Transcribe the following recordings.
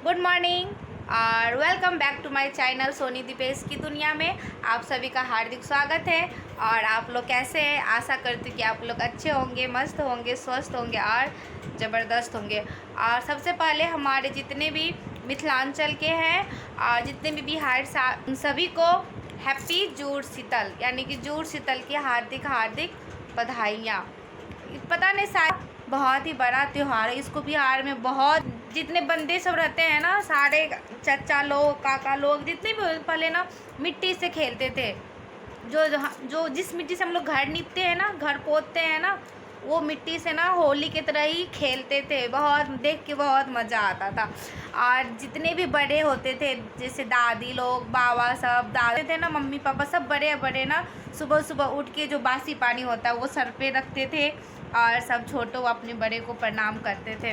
Good morning और welcome back to my channel Soni Deepesh की दुनिया में आप सभी का हार्दिक स्वागत है। और आप लोग कैसे हैं? आशा करती हूँ कि आप लोग अच्छे होंगे, मस्त होंगे, स्वस्थ होंगे और ज़बरदस्त होंगे। और सबसे पहले हमारे जितने भी मिथिलांचल के हैं और जितने भी बिहार उन सभी को हैप्पी जुड़ शीतल यानी कि जुड़ शीतल की हार्दिक हार्दिक बधाइयाँ। पता नहीं शायद बहुत ही बड़ा त्यौहार है, इसको बिहार में बहुत जितने बंदे सब रहते हैं ना, सारे चाचा लोग, काका लोग, जितने भी पहले ना मिट्टी से खेलते थे। जो जो जिस मिट्टी से हम लोग घर नीपते हैं ना, घर पोतते हैं ना, वो मिट्टी से ना होली की तरह ही खेलते थे। बहुत देख के बहुत मज़ा आता था। और जितने भी बड़े होते थे, जैसे दादी लोग, बाबा सब दादे थे ना, मम्मी पापा सब बड़े बड़े ना, सुबह सुबह उठ के जो बासी पानी होता है वो सर पे रखते थे और सब छोटों अपने बड़े को प्रणाम करते थे।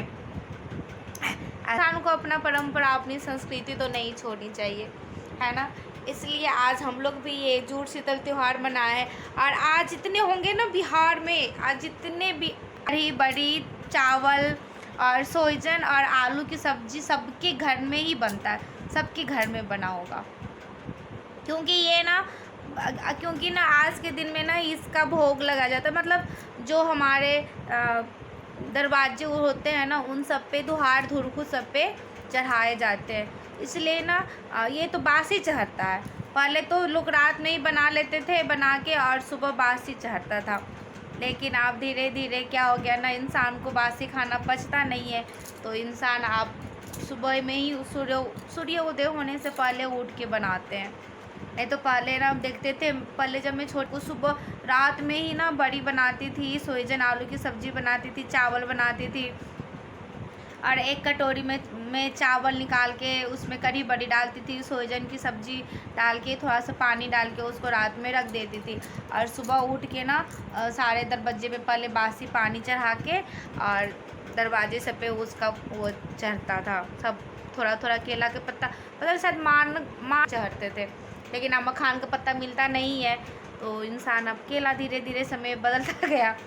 इंसान को अपना परंपरा, अपनी संस्कृति तो नहीं छोड़नी चाहिए, है ना। इसलिए आज हम लोग भी ये जुड़ शीतल त्यौहार मनाए हैं। और आज जितने होंगे ना बिहार में, आज जितने भी बड़ी बड़ी चावल और सोहजन और आलू की सब्जी सबके घर में ही बनता है, सबके घर में बना होगा। क्योंकि ना आज के दिन में ना इसका भोग लगाया जाता है। मतलब जो हमारे दरवाजे होते हैं ना, उन सब पे दुहार धुरखु सब पे चढ़ाए जाते हैं। इसलिए ना ये तो बासी चढ़ता है। पहले तो लोग रात में ही बना लेते थे, बना के और सुबह बासी चढ़ता था। लेकिन अब धीरे धीरे क्या हो गया ना, इंसान को बासी खाना पचता नहीं है, तो इंसान आप सुबह में ही सूर्य उदय होने से पहले उठ के बनाते हैं। नहीं तो पहले ना हम देखते थे, पहले जब मैं छोटी, सुबह रात में ही ना बड़ी बनाती थी, सोहजन आलू की सब्ज़ी बनाती थी, चावल बनाती थी और एक कटोरी में चावल निकाल के उसमें कढ़ी बड़ी डालती थी, सोहजन की सब्ज़ी डाल के थोड़ा सा पानी डाल के उसको रात में रख देती थी। और सुबह उठ के ना साढ़े 10 बजे में पहले बासी पानी चढ़ा के और दरवाजे से पे उसका वो चढ़ता था सब। थोड़ा थोड़ा केला के पत्ता, मतलब शायद मान चढ़ते थे, लेकिन अब मखान का पत्ता मिलता नहीं है, तो इंसान अब केला, धीरे धीरे समय बदलता गया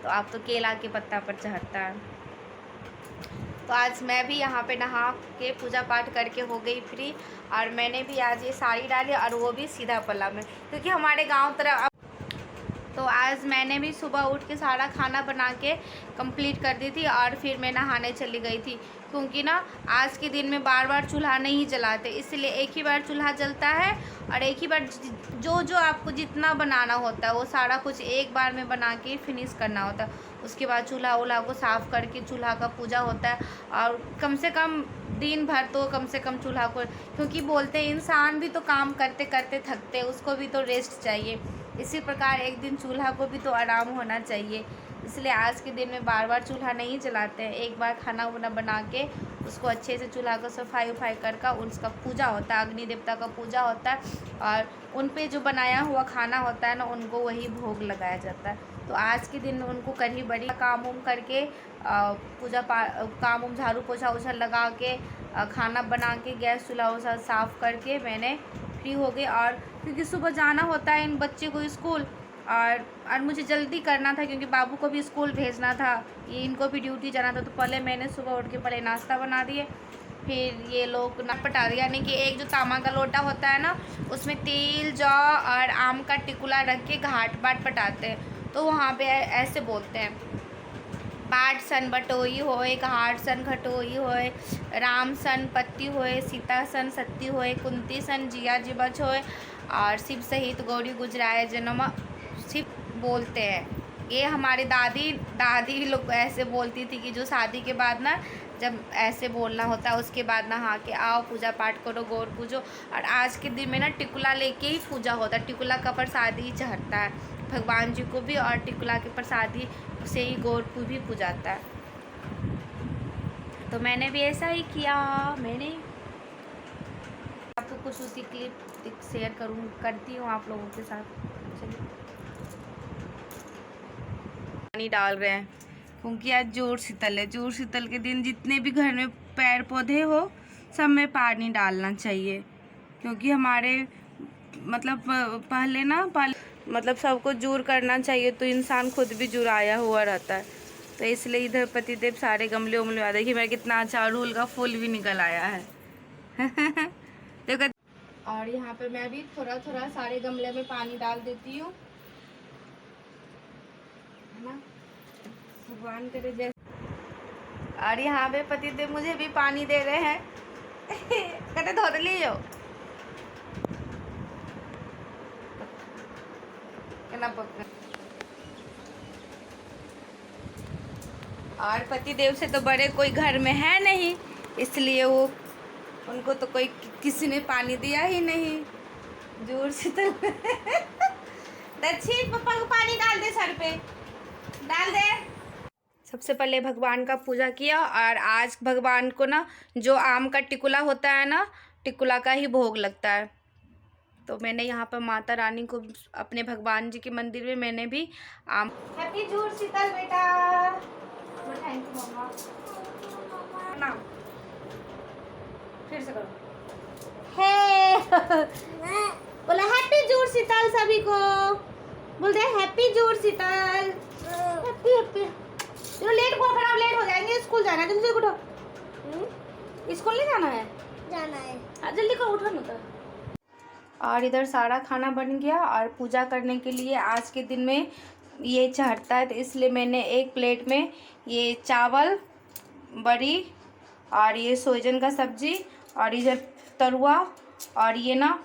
तो अब तो केला के पत्ता पर चढ़ता है। तो आज मैं भी यहाँ पे नहा के पूजा पाठ करके हो गई फ्री। और मैंने भी आज ये साड़ी डाली और वो भी सीधा पल्ला में, क्योंकि हमारे गांव तरफ। तो आज मैंने भी सुबह उठ के सारा खाना बना के कंप्लीट कर दी थी और फिर मैं नहाने चली गई थी। क्योंकि ना आज के दिन में बार बार चूल्हा नहीं जलाते, इसलिए एक ही बार चूल्हा जलता है और एक ही बार जो आपको जितना बनाना होता है वो सारा कुछ एक बार में बना के फिनिश करना होता है। उसके बाद चूल्हा वूल्हा को साफ़ करके चूल्हा का पूजा होता है। और कम से कम दिन भर तो कम से कम चूल्हा को, क्योंकि बोलते हैं इंसान भी तो काम करते करते थकते, उसको भी तो रेस्ट चाहिए। इसी प्रकार एक दिन चूल्हा को भी तो आराम होना चाहिए। इसलिए आज के दिन में बार बार चूल्हा नहीं जलाते हैं, एक बार खाना वाना बना के उसको अच्छे से चूल्हा को सफाई उफाई कर उसका पूजा होता है, अग्नि देवता का पूजा होता है। और उन पे जो बनाया हुआ खाना होता है ना, उनको वही भोग लगाया जाता है। तो आज के दिन उनको कढ़ी बड़ी काम उम करके काम उम झाड़ू पोछा उछा लगा के खाना बना के गैस चूल्हा वूल्हा साफ़ करके मैंने फ्री हो गई। और क्योंकि सुबह जाना होता है इन बच्चे को स्कूल, और मुझे जल्दी करना था क्योंकि बाबू को भी स्कूल भेजना था, ये इनको भी ड्यूटी जाना था। तो पहले मैंने सुबह उठ के पहले नाश्ता बना दिए, फिर ये लोग ना पटा दिया। यानी कि एक जो तांबा का लोटा होता है ना, उसमें तिल, जौ और आम का टिकुला रख के घाट बाट पटाते हैं। तो वहाँ पे ऐसे बोलते हैं, बाट सन बटोई होए, घाट सन घटोई होए, राम सन पत्ती होए, सीता सन सत्ती होए, कुंती सन जिया जिबच होए, और शिव सहित गौरी गुजराए जन्म शिव बोलते हैं। ये हमारी दादी लोग ऐसे बोलती थी कि जो शादी के बाद ना जब ऐसे बोलना होता है, उसके बाद नहा के आओ, पूजा पाठ करो, गौर पूजो। और आज के दिन में ना टिकुला लेके ही पूजा होता है, टिकुला का प्रसाद ही चढ़ता है भगवान जी को भी, और टिकुला के प्रसाद ही से ही गौर को भी पूजाता है। तो मैंने भी ऐसा ही किया। मैंने आपको कुछ उसकी क्लिप शेयर करती हूँ आप लोगों के साथ। चलिए, पानी डाल रहे हैं क्योंकि आज जुड़ शीतल है। जुड़ शीतल के दिन जितने भी घर में पेड़ पौधे हो सब में पानी डालना चाहिए, क्योंकि हमारे मतलब पहले मतलब सबको जुड़ करना चाहिए, तो इंसान खुद भी जुड़ाया हुआ रहता है। तो इसलिए इधर पतिदेव सारे गमले उमले आ, देखिए मेरा कितना अच्छा अड़हुल का फूल भी निकल आया है। देखो। और यहाँ पे मैं भी थोड़ा थोड़ा सारे गमले में पानी डाल देती हूँ, है ना, भगवान करे जैसे। और यहाँ पे पतिदेव मुझे भी पानी दे रहे हैं। कहते धो लीजिए और पतिदेव से तो बड़े कोई घर में है नहीं, इसलिए वो उनको तो कोई किसी ने पानी दिया ही नहीं। जोर से तो दक्षिण पापा को पानी डाल दे, सर पे डाल दे। सबसे पहले भगवान का पूजा किया और आज भगवान को ना जो आम का टिकुला होता है ना, टिकुला का ही भोग लगता है। तो मैंने यहाँ पर माता रानी को अपने भगवान जी के मंदिर में मैंने भी आम। हैप्पी जूड़ शीतल बेटा, थैंक यू मम्मा। ना फिर से करो। हे बोला हैप्पी जूड़ शीतल, सभी को बोल दे happy Jur Sital. Happy happy. चलो लेट को खराब, लेट हो जाएंगे, स्कूल जाना है। तुम जल्दी उठो। स्कूल नहीं जाना है? जाना है। जल्दी करो, उठो ना तो। और इधर सारा खाना बन गया और पूजा करने के लिए आज के दिन में ये चढ़ता है, तो इसलिए मैंने एक प्लेट में ये चावल, बड़ी और ये सोजन का सब्जी और इधर तरुआ और ये ना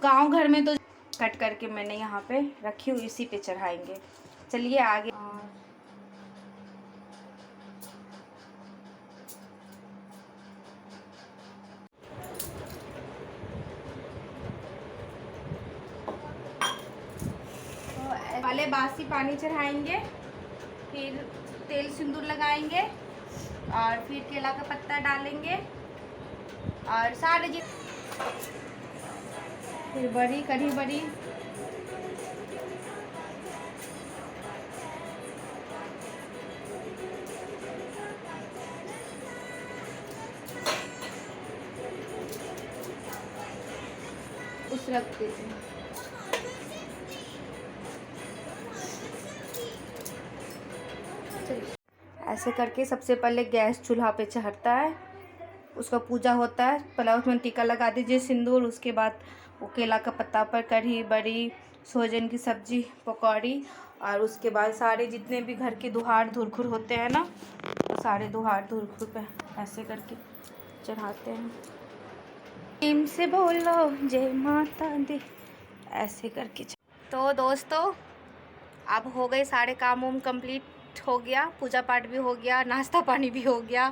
गांव घर में तो कट करके मैंने यहाँ पे रखी हुई, इसी पे चढ़ाएंगे। चलिए आगे। पहले बासी पानी चढ़ाएंगे, फिर तेल सिंदूर लगाएंगे और फिर केला का पत्ता डालेंगे और सारे फिर बड़ी कढ़ी बड़ी, उस रख देते हैं। ऐसे करके सबसे पहले गैस चूल्हा पे चढ़ता है, उसका पूजा होता है। पहले उसमें टीका लगा दीजिए सिंदूर, उसके बाद वो केला का पत्ता पर कढ़ी बड़ी, सोजन की सब्जी, पकौड़ी और उसके बाद सारे जितने भी घर के दुहार धुरखुर होते हैं ना, वो सारे दुहार धुरखुर पे ऐसे करके चढ़ाते हैं। प्रेम से बोलो जय माता दी, ऐसे करके। तो दोस्तों अब हो गए सारे काम वाम कंप्लीट हो गया, पूजा पाठ भी हो गया, नाश्ता पानी भी हो गया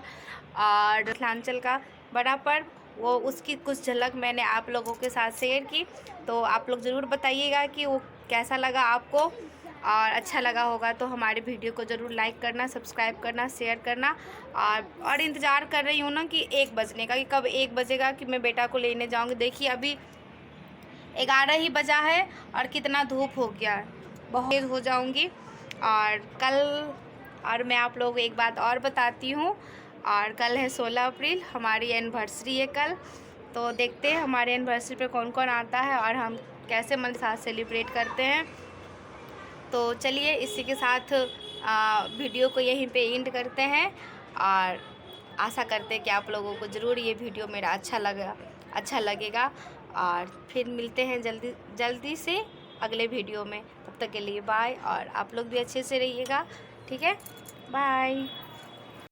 और मिथिलांचल का बड़ा पर्व, वो उसकी कुछ झलक मैंने आप लोगों के साथ शेयर की। तो आप लोग ज़रूर बताइएगा कि वो कैसा लगा आपको, और अच्छा लगा होगा तो हमारे वीडियो को ज़रूर लाइक करना, सब्सक्राइब करना, शेयर करना। और इंतज़ार कर रही हूँ ना कि 1 बजने का, कि कब 1 बजेगा कि मैं बेटा को लेने जाऊँगी। देखिए अभी 11 ही बजा है और कितना धूप हो गया है, बहुत तेज़ हो जाऊँगी। और कल, और मैं आप लोगों को एक बात और बताती हूँ, और कल है 16 अप्रैल, हमारी एनिवर्सरी है कल। तो देखते हैं हमारे एनिवर्सरी पे कौन कौन आता है और हम कैसे मन साथ सेलिब्रेट करते हैं। तो चलिए इसी के साथ वीडियो को यहीं पे एंड करते हैं और आशा करते हैं कि आप लोगों को ज़रूर ये वीडियो मेरा अच्छा लगेगा। और फिर मिलते हैं जल्दी से अगले वीडियो में। तब तक के लिए बाय, और आप लोग भी अच्छे से रहिएगा, ठीक है, बाय।